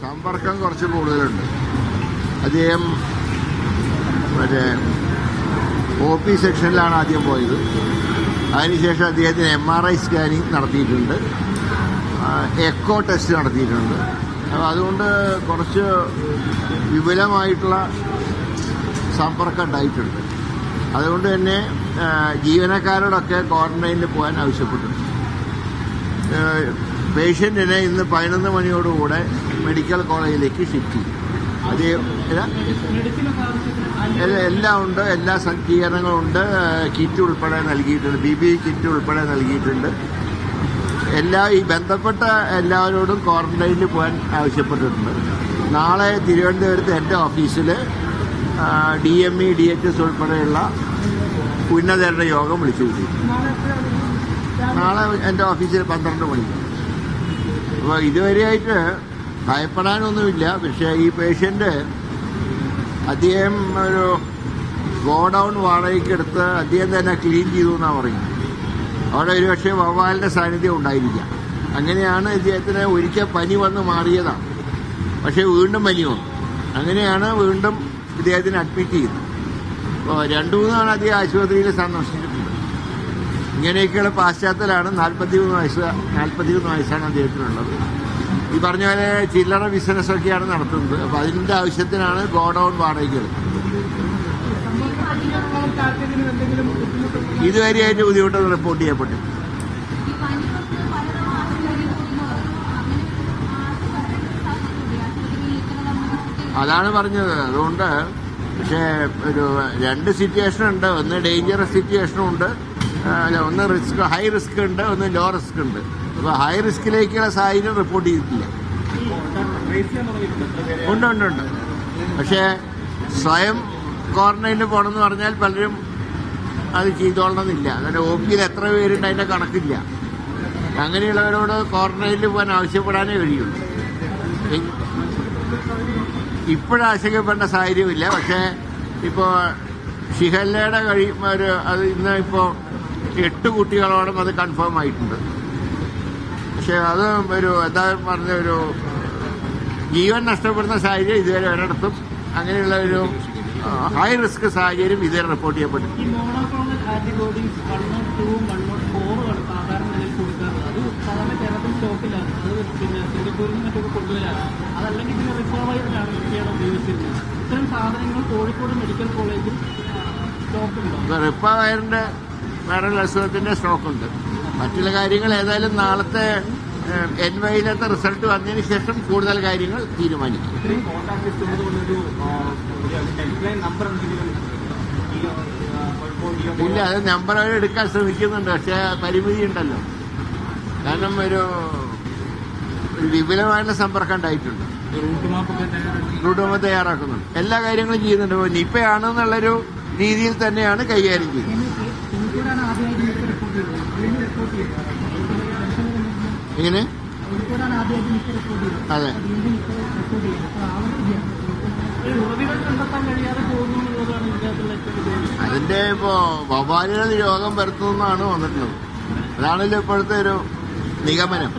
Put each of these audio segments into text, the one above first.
സമ്പർക്കം കുറച്ച് കൂടുതലുണ്ട്. അദ്ദേഹം മറ്റേ OP സെക്ഷനിലാണ് ആദ്യം പോയത്. അതിനുശേഷം അദ്ദേഹത്തിന് MRI സ്കാനിങ് നടത്തിയിട്ടുണ്ട്, എക്കോ ടെസ്റ്റ് നടത്തിയിട്ടുണ്ട്. അപ്പോൾ അതുകൊണ്ട് കുറച്ച് വിപുലമായിട്ടുള്ള സമ്പർക്കം ഉണ്ടായിട്ടുണ്ട്. അതുകൊണ്ട് തന്നെ ജീവനക്കാരോടൊക്കെ ക്വാറന്റൈനിൽ പോകാൻ ആവശ്യപ്പെട്ടിട്ടുണ്ട്. പേഷ്യൻറ്റിനെ ഇന്ന് 11 മണിയോടുകൂടെ മെഡിക്കൽ കോളേജിലേക്ക് ഷിഫ്റ്റ് ചെയ്യും. എല്ലാം ഉണ്ട്, എല്ലാ സജ്ജീകരണങ്ങളും ഉണ്ട്. കിറ്റ് ഉൾപ്പെടെ നൽകിയിട്ടുണ്ട്, PPE കിറ്റ് ഉൾപ്പെടെ നൽകിയിട്ടുണ്ട്. ഈ ബന്ധപ്പെട്ട എല്ലാവരോടും ക്വാറന്റൈനിൽ പോകാൻ ആവശ്യപ്പെട്ടിട്ടുണ്ട്. നാളെ തിരുവനന്തപുരത്ത് എൻ്റെ ഓഫീസിൽ DME DHS ഉൾപ്പെടെയുള്ള ഉന്നതരുടെ യോഗം വിളിച്ചു കൂട്ടിയിട്ടുണ്ട്. നാളെ എൻ്റെ ഓഫീസിൽ 12 മണിക്ക്. അപ്പോൾ ഇതുവരെയായിട്ട് ഭയപ്പെടാനൊന്നുമില്ല. പക്ഷേ ഈ പേഷ്യൻ്റ് അദ്ദേഹം ഒരു ഗോഡൗൺ വാടകയ്ക്കെടുത്ത് അദ്ദേഹം തന്നെ ക്ലീൻ ചെയ്തു എന്നാണ് പറയുന്നത്. അവിടെ ഒരുപക്ഷെ വവ്വാലിൻ്റെ സാന്നിധ്യം ഉണ്ടായിരിക്കാം. അങ്ങനെയാണ് ഇദ്ദേഹത്തിന് ഒരിക്കൽ പനി വന്ന് മാറിയതാണ്. പക്ഷേ വീണ്ടും പനി വന്നു. അങ്ങനെയാണ് വീണ്ടും ഇദ്ദേഹത്തിന് അഡ്മിറ്റ് ചെയ്തത്. അപ്പോൾ 2-3 തവണ അദ്ദേഹം ആശുപത്രിയിൽ സന്ദർശിച്ചിട്ടുണ്ട്. ഇങ്ങനെയൊക്കെയുള്ള പാശ്ചാത്തലമാണ്. 43 വയസ്സാണ് അദ്ദേഹത്തിനുള്ളത്. ഈ പറഞ്ഞ പോലെ ചില്ലറ ബിസിനസ്സൊക്കെയാണ് നടത്തുന്നത്. അപ്പോൾ അതിൻ്റെ ആവശ്യത്തിനാണ് ഗോഡൗൺ വാടകയ്ക്ക് എടുക്കുന്നത്. ഇതുവരെയായിട്ട് ബുദ്ധിമുട്ടൊന്നും റിപ്പോർട്ട് ചെയ്യപ്പെട്ടു. അതാണ് പറഞ്ഞത്. അതുകൊണ്ട് പക്ഷേ ഒരു 2 സിറ്റുവേഷനുണ്ട്. ഒന്ന് ഡേഞ്ചറസ് സിറ്റുവേഷനും ഉണ്ട്, ഒന്ന് ഹൈ റിസ്ക് ഉണ്ട്, ഒന്ന് ലോ റിസ്ക് ഉണ്ട്. അപ്പോൾ ഹൈ റിസ്കിലേക്കുള്ള സാഹചര്യം റിപ്പോർട്ട് ചെയ്തിട്ടില്ല. ഉണ്ട്. പക്ഷേ സ്വയം ക്വാറന്റൈനിൽ പോകണമെന്ന് പറഞ്ഞാൽ പലരും അത് ചെയ്തോളണമെന്നില്ല. അങ്ങനെ OPയിൽ എത്ര പേരുണ്ട് അതിൻ്റെ കണക്കില്ല. അങ്ങനെയുള്ളവരോട് ക്വാറന്റൈനിൽ പോകാൻ ആവശ്യപ്പെടാനേ കഴിയുള്ളൂ. ഇപ്പോഴാശങ്കപ്പെടേണ്ട സാഹചര്യമില്ല. പക്ഷേ ഇപ്പോൾ ഷിഗല്ലയുടെ അത് ഇന്ന് ഇപ്പോൾ 8 കുട്ടികളോടും അത് കൺഫേം ആയിട്ടുണ്ട്. പക്ഷെ അത് എന്താ പറഞ്ഞ ജീവൻ നഷ്ടപ്പെടുന്ന സാഹചര്യം ഇതുവരെ ഒരിടത്തും അങ്ങനെയുള്ള ഹൈ റിസ്ക് സാഹചര്യം ഇതുവരെ റിപ്പോർട്ട് ചെയ്യപ്പെട്ടു. റിപ്പാവയറിന്റെ വൈറൽ അസുഖത്തിന്റെ സ്റ്റോക്കുണ്ട്. മറ്റുള്ള കാര്യങ്ങൾ ഏതായാലും നാളത്തെ NYയിലത്തെ റിസൾട്ട് വന്നതിന് ശേഷം കൂടുതൽ കാര്യങ്ങൾ തീരുമാനിക്കും. ഇല്ല, അത് നമ്പർ അവർ എടുക്കാൻ ശ്രമിക്കുന്നുണ്ട്. പക്ഷേ പരിമിതി ഉണ്ടല്ലോ. കാരണം ഒരു വിപുലമായിട്ടുള്ള സമ്പർക്കം ഉണ്ടായിട്ടുണ്ട്. റൂട്ട് മാപ്പ് തയ്യാറാക്കുന്നുണ്ട്. എല്ലാ കാര്യങ്ങളും ചെയ്യുന്നുണ്ട്. നിപ്പയാണെന്നുള്ളൊരു രീതിയിൽ തന്നെയാണ് കൈകാര്യം ചെയ്യുന്നത്. എങ്ങനെ? അതെ, അതിന്റെ വവ്വാലുകൾ രോഗം വരുത്തുന്നതാണ് വന്നിട്ടുള്ളത്. അതാണല്ലോ ഇപ്പോഴത്തെ ഒരു നിഗമനം.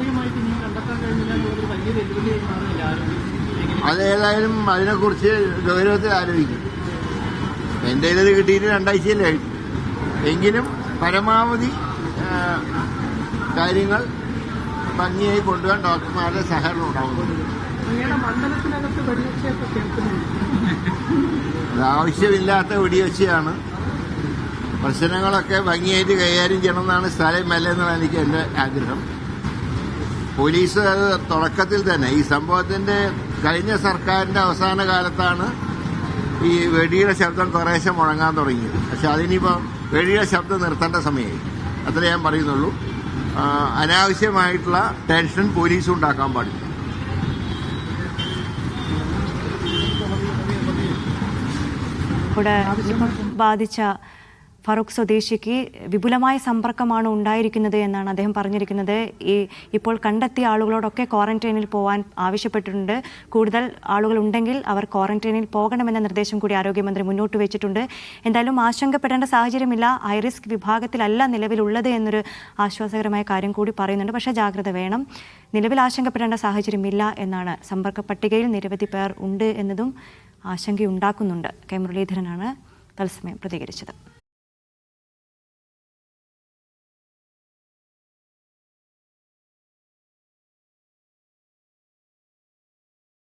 അതേതായാലും അതിനെക്കുറിച്ച് ഗൗരവത്തിൽ ആലോചിക്കും. എൻ്റെ ഇത് കിട്ടിയിട്ട് 2 ആഴ്ചയല്ലേ ആയിട്ട്. എങ്കിലും പരമാവധി കാര്യങ്ങൾ ഭംഗിയായി കൊണ്ടുപോകാൻ ഡോക്ടർമാരുടെ സഹകരണം ഉണ്ടാവുന്നുണ്ട്. ആവശ്യമില്ലാത്ത വെടിവെച്ചയാണ്. പ്രശ്നങ്ങളൊക്കെ ഭംഗിയായിട്ട് കൈകാര്യം ചെയ്യണമെന്നാണ് സ്ഥലം എന്നാണ് എനിക്ക് എൻ്റെ ആഗ്രഹം. പോലീസ് അത് തുടക്കത്തിൽ തന്നെ ഈ സംഭവത്തിന്റെ കഴിഞ്ഞ സർക്കാരിന്റെ അവസാന കാലത്താണ് ഈ വെടിയുടെ ശബ്ദം കുറേശ്ശെ മുഴങ്ങാൻ തുടങ്ങിയത്. പക്ഷെ അതിനിപ്പോൾ വെടിയുടെ ശബ്ദം നിർത്തേണ്ട സമയമായി. അത്രേ ഞാൻ പറയുന്നുള്ളൂ. അനാവശ്യമായിട്ടുള്ള ടെൻഷൻ പോലീസ് ഉണ്ടാക്കാൻ പാടില്ല. ബാധിച്ച ഫറൂഖ് സ്വദേശിക്ക് വിപുലമായ സമ്പർക്കമാണ് ഉണ്ടായിരിക്കുന്നത് എന്നാണ് അദ്ദേഹം പറഞ്ഞിരിക്കുന്നത്. ഇപ്പോൾ കണ്ടെത്തിയ ആളുകളോടൊക്കെ ക്വാറന്റൈനിൽ പോകാൻ ആവശ്യപ്പെട്ടിട്ടുണ്ട്. കൂടുതൽ ആളുകൾ ഉണ്ടെങ്കിൽ അവർ ക്വാറന്റൈനിൽ പോകണമെന്ന നിർദ്ദേശം കൂടി ആരോഗ്യമന്ത്രി മുന്നോട്ട് വെച്ചിട്ടുണ്ട്. എന്തായാലും ആശങ്കപ്പെടേണ്ട സാഹചര്യമില്ല. ഹൈറിസ്ക് വിഭാഗത്തിലല്ല നിലവിലുള്ളത് എന്നൊരു ആശ്വാസകരമായ കാര്യം കൂടി പറയുന്നുണ്ട്. പക്ഷേ ജാഗ്രത വേണം. നിലവിൽ ആശങ്കപ്പെടേണ്ട സാഹചര്യമില്ല എന്നാണ്. സമ്പർക്ക പട്ടികയിൽ നിരവധി പേർ ഉണ്ട് എന്നതും ആശങ്കയുണ്ടാക്കുന്നുണ്ട്. കെ മുരളീധരനാണ് തത്സമയം പ്രതികരിച്ചത്.